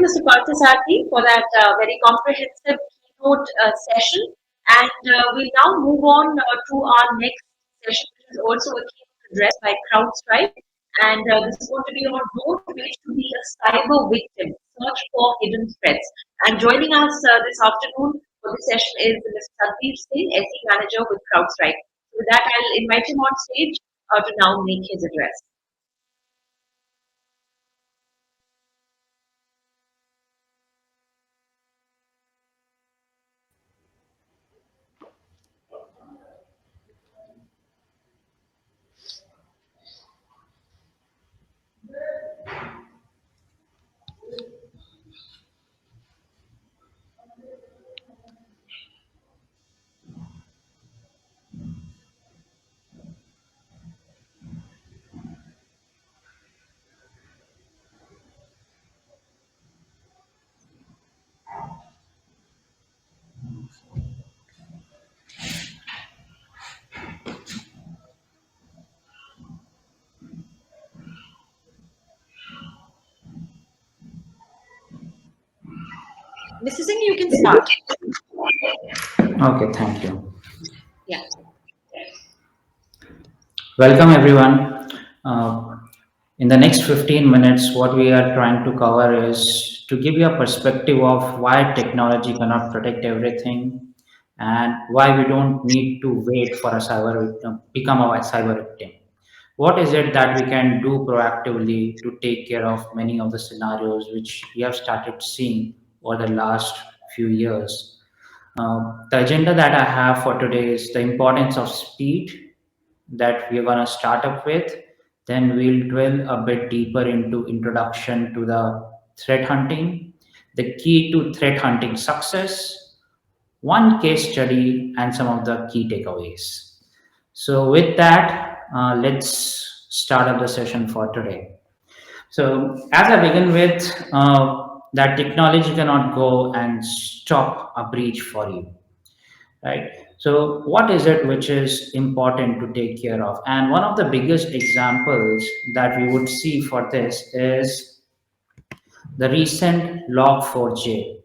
you, Mr. Parthasarthi, for that very comprehensive keynote session. And we'll now move on to our next session, which is also a keynote address by CrowdStrike. And this is going to be on don't wait to be a cyber victim, search for hidden threats. And joining us this afternoon for this session is Mr. Sandeep Singh, SE Manager with CrowdStrike. With that, I'll invite him on stage to now make his address. Mr. Singh, you can start. Okay, thank you. Yeah. Welcome everyone. In the next 15 minutes, what we are trying to cover is to give you a perspective of why technology cannot protect everything and why we don't need to wait for a cyber victim, become a cyber victim. What is it that we can do proactively to take care of many of the scenarios which we have started seeing over the last few years? The agenda that I have for today is the importance of speed that we're going to start up with. Then we'll dwell a bit deeper into introduction to the threat hunting, the key to threat hunting success, one case study, and some of the key takeaways. So with that, let's start up the session for today. So as I begin with, that technology cannot go and stop a breach for you, right? So what is it which is important to take care of? And one of the biggest examples that we would see for this is the recent log4j.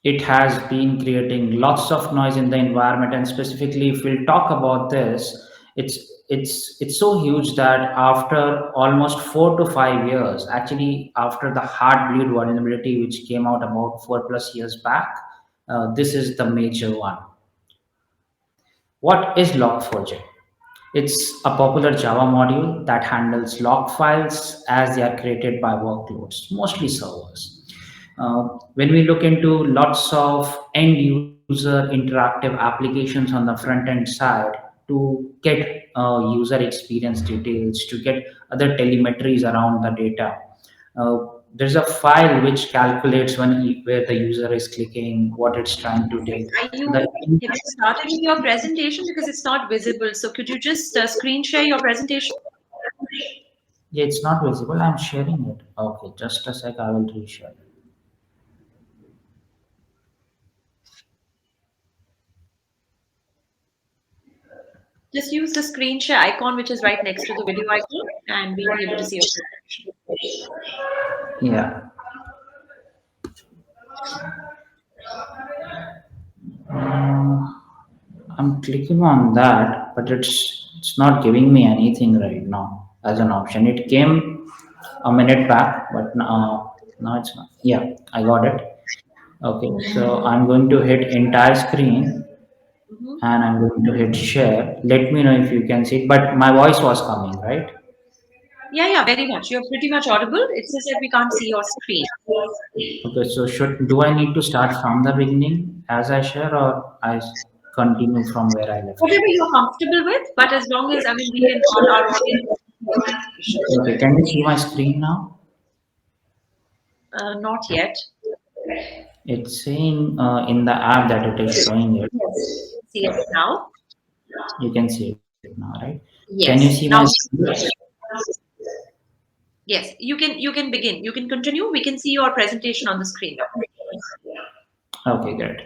It has been creating lots of noise in the environment, and specifically if we'll talk about this, it's so huge that after almost 4 to 5 years, actually after the heartbleed vulnerability which came out about 4+ years back, this is the major one. What is Log4j? It's a popular Java module that handles log files as they are created by workloads, mostly servers. When we look into lots of end user interactive applications on the front end side to get user experience details, to get other telemetries around the data, there's a file which calculates where the user is clicking, what it's trying to do. Have you started with your presentation because it's not visible? So could you just screen share your presentation? Yeah, it's not visible. I'm sharing it. Okay, just a sec. I will reshare. Just use the screen share icon, which is right next to the video icon, and we'll be able to see your presentation. Yeah. I'm clicking on that, but it's not giving me anything right now as an option. It came a minute back, but now it's not. Yeah, I got it. Okay, so I'm going to hit entire screen and I'm going to hit share. Let me know if you can see it, but my voice was coming, right? Yeah, very much. You're pretty much audible. It's just that we can't see your screen. Okay, so do I need to start from the beginning as I share, or continue from where I left? Whatever you're comfortable with, but as long as, I mean, we can, all our audience see your presentation. Okay, can you see my screen now? Not yet. It's saying in the app that it is showing it. Yes. See it now? You can see it now, right? Can you see Yes. my Now, screen? yes, you can begin. You can continue. We can see your presentation on the screen now. Okay, great.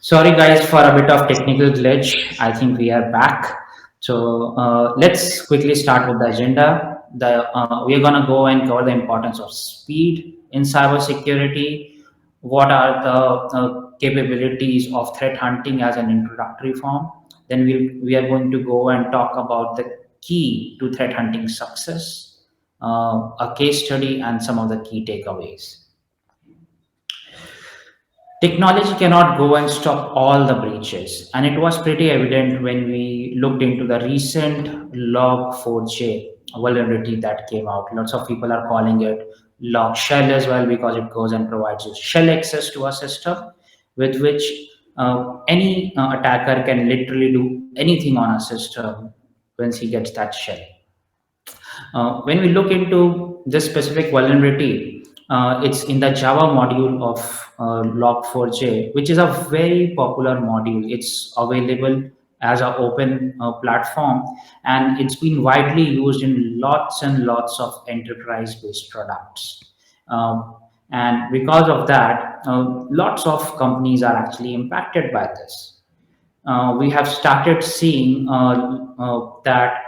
Sorry, guys, for a bit of technical glitch. I think we are back. So let's quickly start with the agenda. We are gonna go and cover the importance of speed In cybersecurity, what are the capabilities of threat hunting as an introductory form. Then we are going to go and talk about the key to threat hunting success, a case study, and some of the key takeaways. Technology cannot go and stop all the breaches, and it was pretty evident when we looked into the recent Log4j vulnerability that came out. Lots of people are calling it log shell as well because it goes and provides you shell access to a system with which any attacker can literally do anything on a system once he gets that shell. When we look into this specific vulnerability, it's in the Java module of Log4j, which is a very popular module. It's available as an open platform, and it's been widely used in lots and lots of enterprise-based products. And because of that, lots of companies are actually impacted by this. We have started seeing that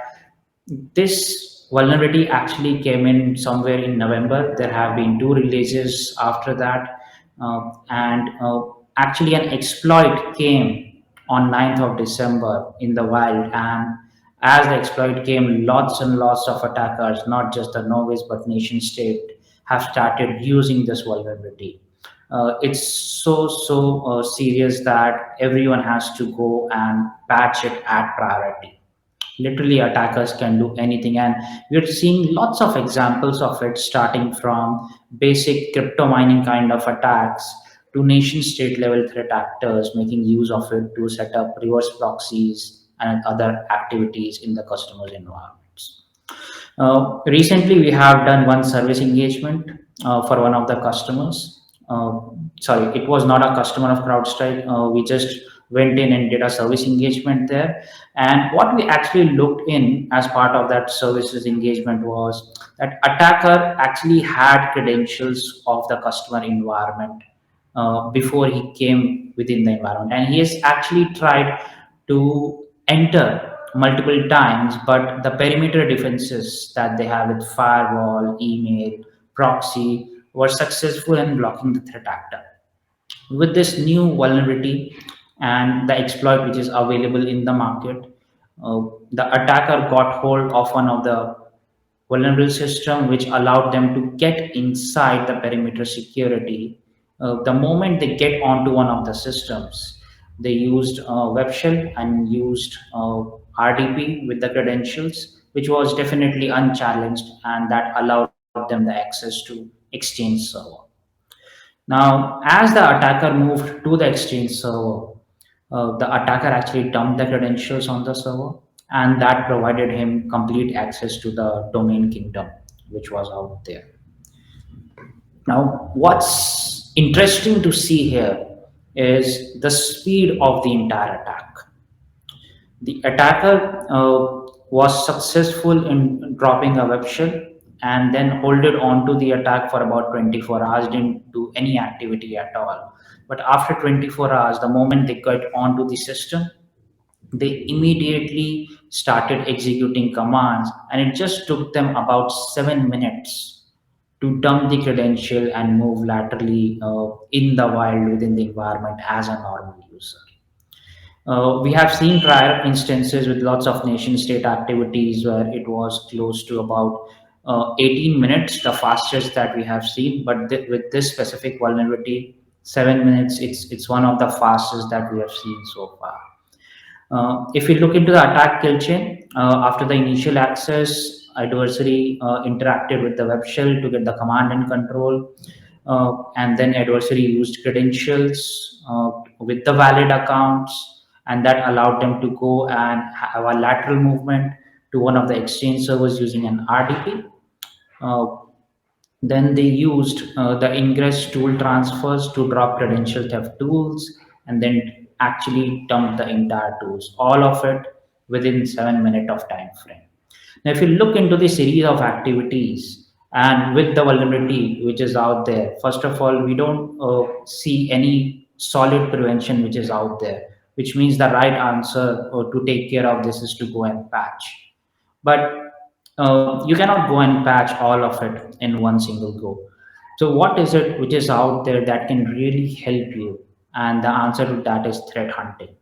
this vulnerability actually came in somewhere in November. There have been two releases after that, and actually an exploit came on 9th of December in the wild. And as the exploit came, lots and lots of attackers, not just the novice but nation state, have started using this vulnerability. It's so serious that everyone has to go and patch it at priority. Literally, attackers can do anything, and we're seeing lots of examples of it, starting from basic crypto mining kind of attacks to nation state level threat actors making use of it to set up reverse proxies and other activities in the customer's environments. Recently, we have done one service engagement for one of the customers. Uh, Sorry, it was not a customer of CrowdStrike. We just went in and did a service engagement there. And what we actually looked in as part of that services engagement was that attacker actually had credentials of the customer environment before he came within the environment, and he has actually tried to enter multiple times, but the perimeter defenses that they have with firewall, email, proxy were successful in blocking the threat actor. With this new vulnerability and the exploit which is available in the market, the attacker got hold of one of the vulnerable system which allowed them to get inside the perimeter security. The moment they get onto one of the systems, they used web shell and used RDP with the credentials, which was definitely unchallenged, and that allowed them the access to Exchange server. Now, as the attacker moved to the Exchange server, the attacker actually dumped the credentials on the server, and that provided him complete access to the domain kingdom, which was out there. Now, what's interesting to see here is the speed of the entire attack. The attacker was successful in dropping a web shell and then holded on to the attack for about 24 hours, didn't do any activity at all. But after 24 hours, the moment they got onto the system, they immediately started executing commands, and it just took them about 7 minutes to dump the credential and move laterally in the wild within the environment as a normal user. We have seen prior instances with lots of nation state activities where it was close to about 18 minutes, the fastest that we have seen. But with this specific vulnerability, 7 minutes, it's one of the fastest that we have seen so far. If we look into the attack kill chain, after the initial access, adversary interacted with the web shell to get the command and control, and then adversary used credentials with the valid accounts, and that allowed them to go and have a lateral movement to one of the exchange servers using an RDP. Uh, then they used the ingress tool transfers to drop credential theft tools and then actually dump the entire tools, all of it within 7 minutes of time frame. Now, if you look into the series of activities and with the vulnerability which is out there, first of all, we don't see any solid prevention which is out there, which means the right answer to take care of this is to go and patch. But you cannot go and patch all of it in one single go. So, what is it which is out there that can really help you? And the answer to that is threat hunting.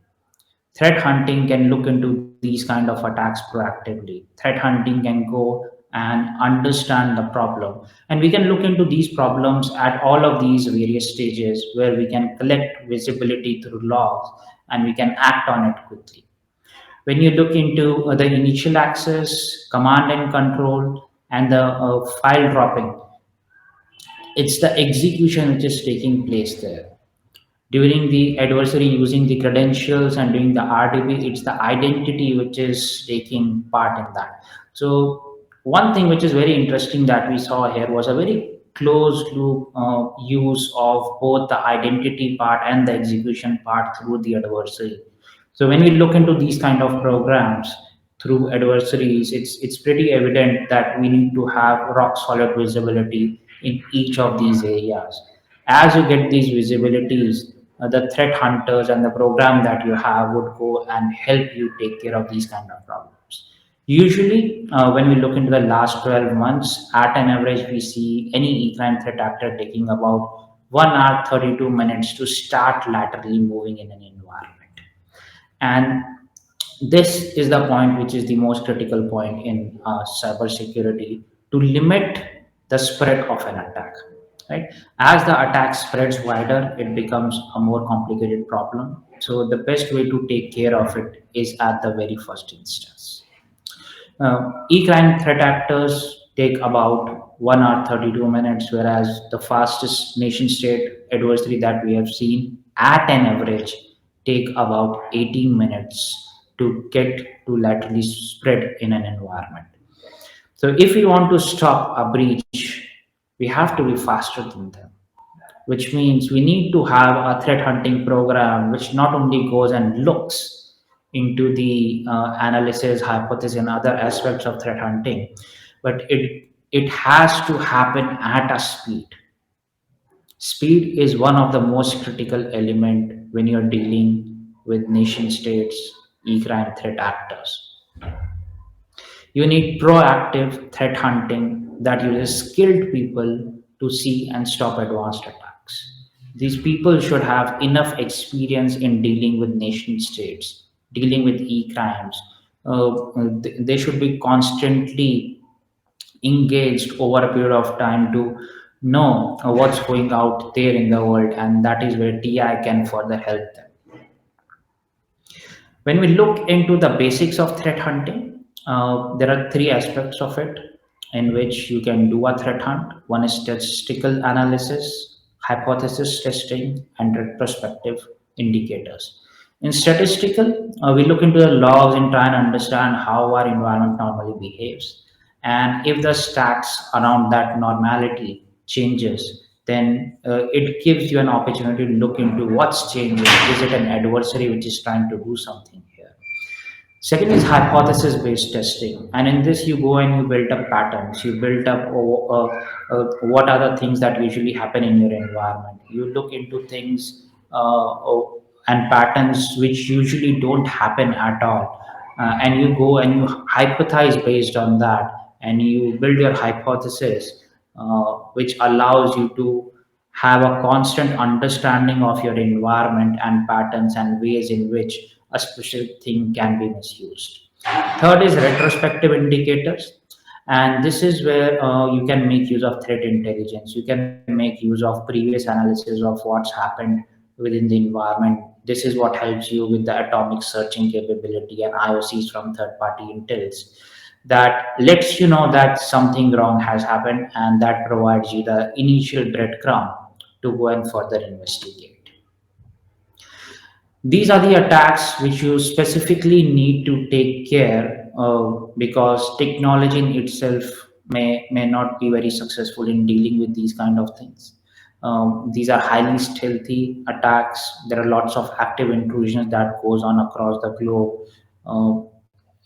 Threat hunting can look into these kind of attacks proactively. Threat hunting can go and understand the problem. And we can look into these problems at all of these various stages where we can collect visibility through logs and we can act on it quickly. When you look into the initial access, command and control, and the file dropping, it's the execution which is taking place there. During the adversary using the credentials and doing the RDB, it's the identity which is taking part in that. So one thing which is very interesting that we saw here was a very closed loop use of both the identity part and the execution part through the adversary. So when we look into these kind of programs through adversaries, it's pretty evident that we need to have rock solid visibility in each of these areas. As you get these visibilities, the threat hunters and the program that you have would go and help you take care of these kind of problems. Usually, when we look into the last 12 months, at an average, we see any e-crime threat actor taking about 1 hour 32 minutes to start laterally moving in an environment. And this is the point which is the most critical point in cybersecurity, to limit the spread of an attack. Right? As the attack spreads wider, it becomes a more complicated problem. So the best way to take care of it is at the very first instance. E-crime threat actors take about 1 hour 32 minutes, whereas the fastest nation state adversary that we have seen at an average take about 18 minutes to get to laterally spread in an environment. So if we want to stop a breach, we have to be faster than them, which means we need to have a threat hunting program which not only goes and looks into the analysis, hypothesis, and other aspects of threat hunting, but it has to happen at a speed. Speed is one of the most critical element when you're dealing with nation states, e-crime threat actors. You need proactive threat hunting that uses skilled people to see and stop advanced attacks. These people should have enough experience in dealing with nation states, dealing with e-crimes. They should be constantly engaged over a period of time to know what's going out there in the world, and that is where TI can further help them. When we look into the basics of threat hunting, there are three aspects of it in which you can do a threat hunt. One is statistical analysis, hypothesis testing, and retrospective indicators. In statistical, we look into the logs and try and understand how our environment normally behaves. And if the stats around that normality changes, then it gives you an opportunity to look into what's changing. Is it an adversary which is trying to do something here? Second is hypothesis based testing. And in this, you go and you build up patterns. You build up what are the things that usually happen in your environment. You look into things and patterns which usually don't happen at all. And you go and you hypothesize based on that. And you build your hypothesis, which allows you to have a constant understanding of your environment and patterns and ways in which a specific thing can be misused. Third is retrospective indicators, and this is where you can make use of threat intelligence. You can make use of previous analysis of what's happened within the environment. This is what helps you with the atomic searching capability and IOCs from third party intels, that lets you know that something wrong has happened, and that provides you the initial breadcrumb to go and further investigate. These are the attacks which you specifically need to take care of, because technology in itself may not be very successful in dealing with these kind of things. These are highly stealthy attacks. There are lots of active intrusions that goes on across the globe.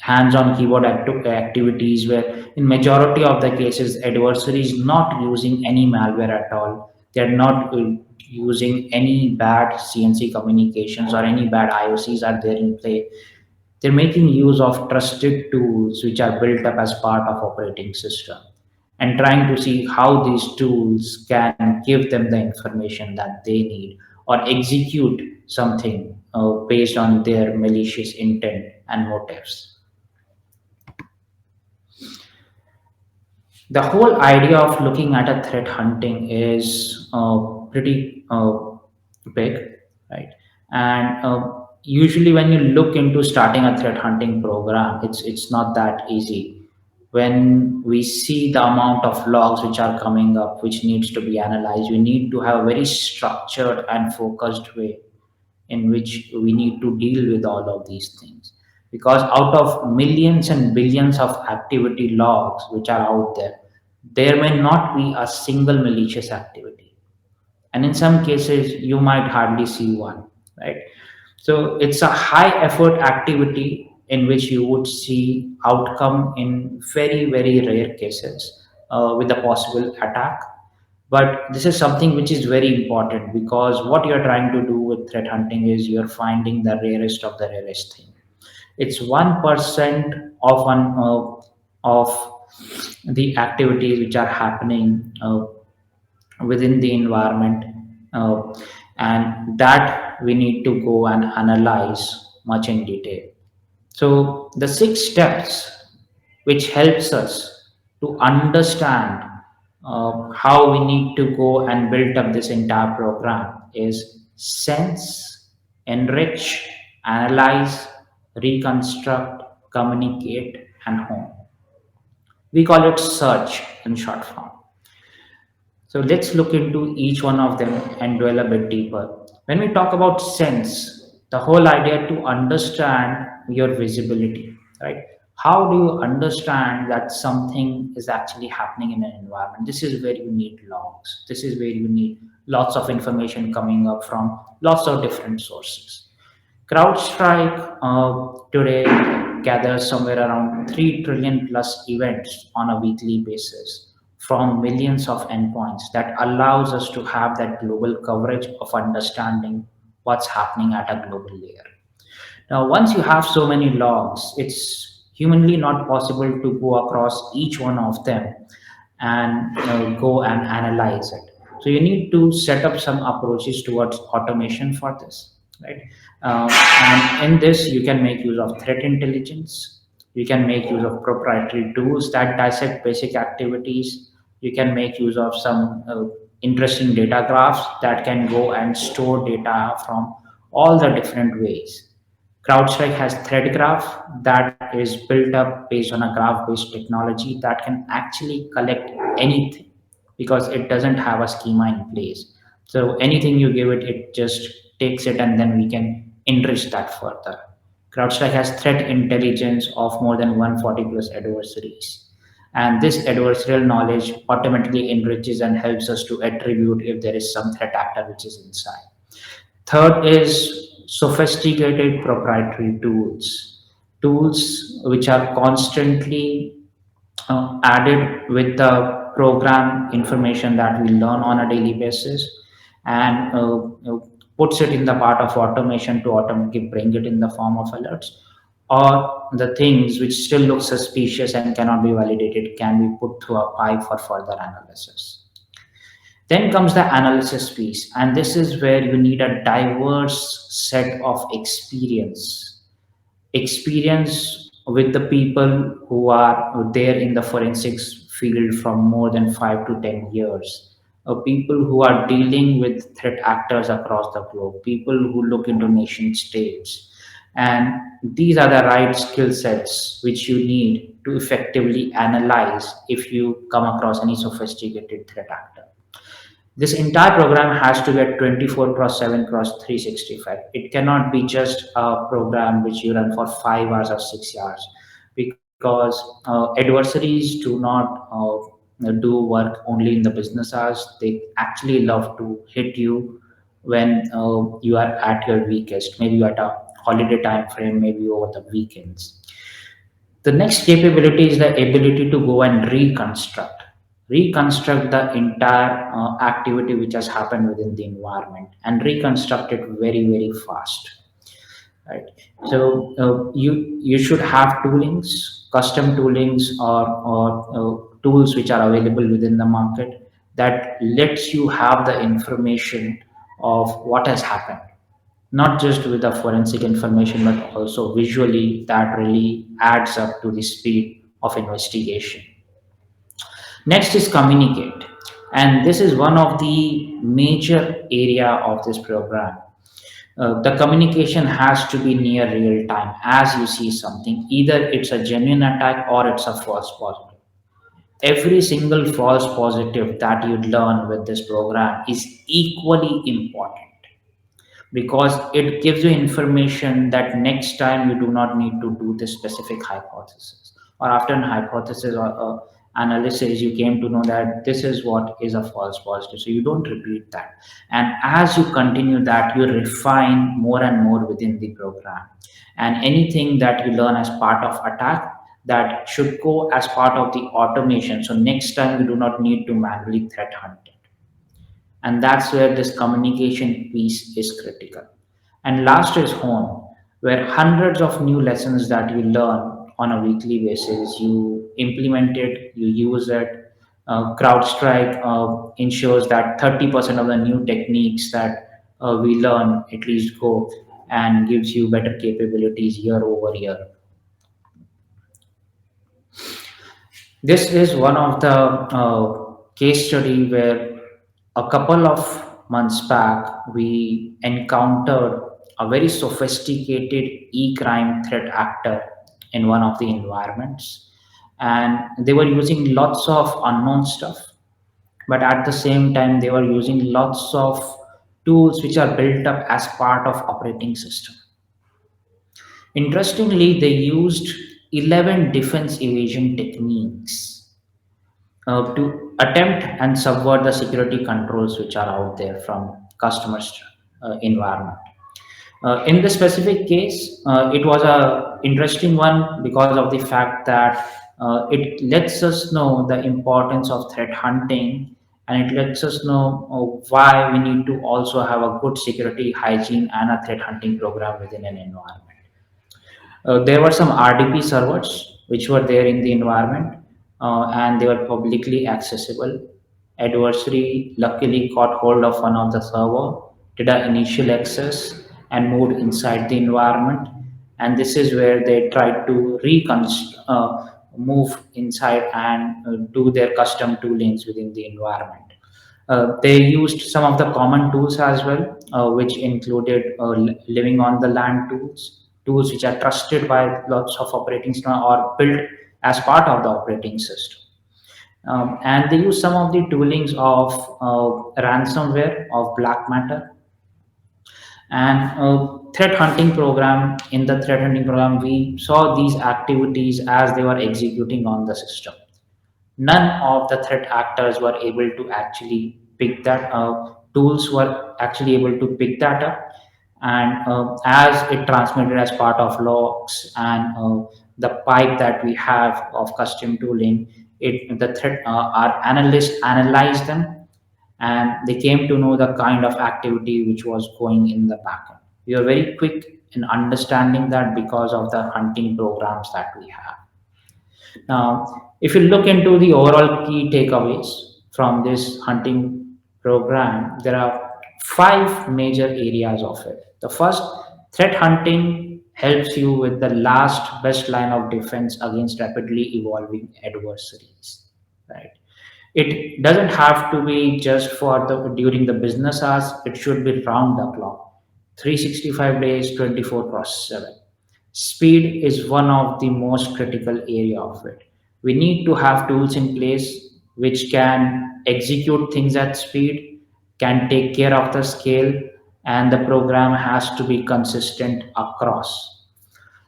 Hands-on keyboard activities, where in majority of the cases adversary is not using any malware at all. They're not using any bad CNC communications or any bad IOCs are there in play. They're making use of trusted tools which are built up as part of operating system. and trying to see how these tools can give them the information that they need or execute something based on their malicious intent and motives. The whole idea of looking at a threat hunting is pretty big, right? And usually, when you look into starting a threat hunting program, it's not that easy. When we see the amount of logs which are coming up, which needs to be analyzed, we need to have a very structured and focused way in which we need to deal with all of these things, because out of millions and billions of activity logs which are out there, there may not be a single malicious activity, and in some cases you might hardly see one, right? So it's a high effort activity in which you would see outcome in very very rare cases with a possible attack. But this is something which is very important, because what you're trying to do with threat hunting is you're finding the rarest of the rarest thing. It's 1% of one of the activities which are happening within the environment, uh, and that we need to go and analyze much in detail. So the 6 steps which helps us to understand how we need to go and build up this entire program is sense, enrich, analyze, reconstruct, communicate, and hone. We call it search in short form. So let's look into each one of them and dwell a bit deeper. When we talk about sense, the whole idea to understand your visibility, right? How do you understand that something is actually happening in an environment? This is where you need logs. This is where you need lots of information coming up from lots of different sources. CrowdStrike today gathers somewhere around 3 trillion plus events on a weekly basis from millions of endpoints, that allows us to have that global coverage of understanding what's happening at a global layer. Now, once you have so many logs, it's humanly not possible to go across each one of them and go and analyze it. So you need to set up some approaches towards automation for this, right? And in this, you can make use of threat intelligence. You can make use of proprietary tools that dissect basic activities. You can make use of some interesting data graphs that can go and store data from all the different ways. CrowdStrike has thread graph that is built up based on a graph-based technology that can actually collect anything, because it doesn't have a schema in place. So anything you give it, it just takes it, and then we can enrich that further. CrowdStrike has threat intelligence of more than 140 plus adversaries. And this adversarial knowledge automatically enriches and helps us to attribute if there is some threat actor which is inside. Third is sophisticated proprietary tools, tools which are constantly added with the program information that we learn on a daily basis, and puts it in the part of automation to automatically bring it in the form of alerts, or the things which still look suspicious and cannot be validated can be put through a pipe for further analysis. Then comes the analysis piece, and this is where you need a diverse set of experience with the people who are there in the forensics field from more than 5 to 10 years, people who are dealing with threat actors across the globe, people who look into nation states. And these are the right skill sets which you need to effectively analyze if you come across any sophisticated threat actor. This entire program has to get 24 cross 7 cross 365. It cannot be just a program which you run for 5 hours or 6 hours, because adversaries do not do work only in the business hours. They actually love to hit you when you are at your weakest, maybe at a holiday time frame, maybe over the weekends. The next capability is the ability to go and reconstruct the entire activity which has happened within the environment, and reconstruct it very very fast, right? So you should have toolings, custom toolings, or tools which are available within the market that lets you have the information of what has happened, not just with the forensic information but also visually, that really adds up to the speed of investigation. Next is communicate, and this is one of the major area of this program. The communication has to be near real time as you see something, either it's a genuine attack or it's a false positive. Every single false positive that you learn with this program is equally important because it gives you information that next time you do not need to do this specific hypothesis, or after an hypothesis or analysis you came to know that this is what is a false positive, so you don't repeat that. And as you continue that, you refine more and more within the program, and anything that you learn as part of attack, that should go as part of the automation, so next time you do not need to manually threat hunt it. And that's where this communication piece is critical. And last is home, where hundreds of new lessons that you learn on a weekly basis, you implement it, you use it. CrowdStrike ensures that 30% of the new techniques that we learn at least go and gives you better capabilities year over year. This is one of the case study where a couple of months back we encountered a very sophisticated e-crime threat actor in one of the environments, and they were using lots of unknown stuff, but at the same time they were using lots of tools which are built up as part of operating system. Interestingly, they used 11 defense evasion techniques to attempt and subvert the security controls which are out there from customers' environment. In this specific case, it was a interesting one because of the fact that it lets us know the importance of threat hunting, and it lets us know why we need to also have a good security hygiene and a threat hunting program within an environment. There were some RDP servers which were there in the environment, and they were publicly accessible. Adversary luckily caught hold of one of the server, did an initial access, and moved inside the environment. And this is where they tried to move inside and do their custom toolings within the environment. They used some of the common tools as well, which included living on the land tools which are trusted by lots of operating system or built as part of the operating system. And they use some of the toolings of ransomware, of black matter, and threat hunting program. In the threat hunting program, we saw these activities as they were executing on the system. None of the threat actors were able to actually pick that tools were actually able to pick that up, and as it transmitted as part of logs and the pipe that we have of custom tooling, the threat our analysts analyzed them, and they came to know the kind of activity which was going in the backend. We are very quick in understanding that because of the hunting programs that we have. Now, if you look into the overall key takeaways from this hunting program, there are five major areas of it. The first, threat hunting helps you with the last best line of defense against rapidly evolving adversaries, right? It doesn't have to be just for the during the business hours. It should be round the clock, 365 days, 24 cross 7. Speed is one of the most critical area of it. We need to have tools in place which can execute things at speed, can take care of the scale, and the program has to be consistent across.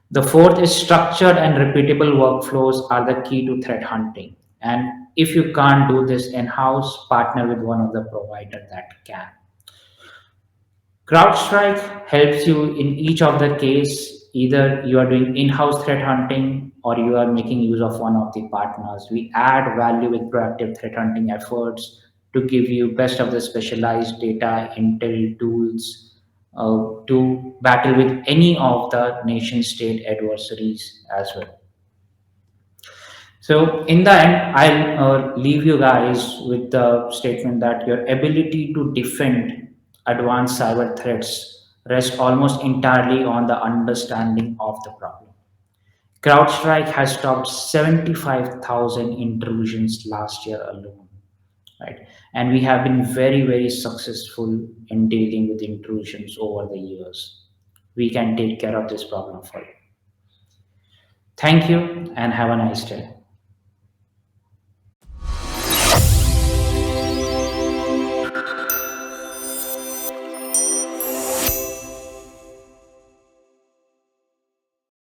The fourth is structured and repeatable workflows are the key to threat hunting. And if you can't do this in-house, partner with one of the provider that can. CrowdStrike helps you in each of the case. Either you are doing in-house threat hunting or you are making use of one of the partners. We add value with proactive threat hunting efforts to give you best of the specialized data, intel tools to battle with any of the nation state adversaries as well. So, in the end, I'll leave you guys with the statement that your ability to defend advanced cyber threats rests almost entirely on the understanding of the problem. CrowdStrike has stopped 75,000 intrusions last year alone, right? And we have been very, very successful in dealing with intrusions over the years. We can take care of this problem for you. Thank you and have a nice day.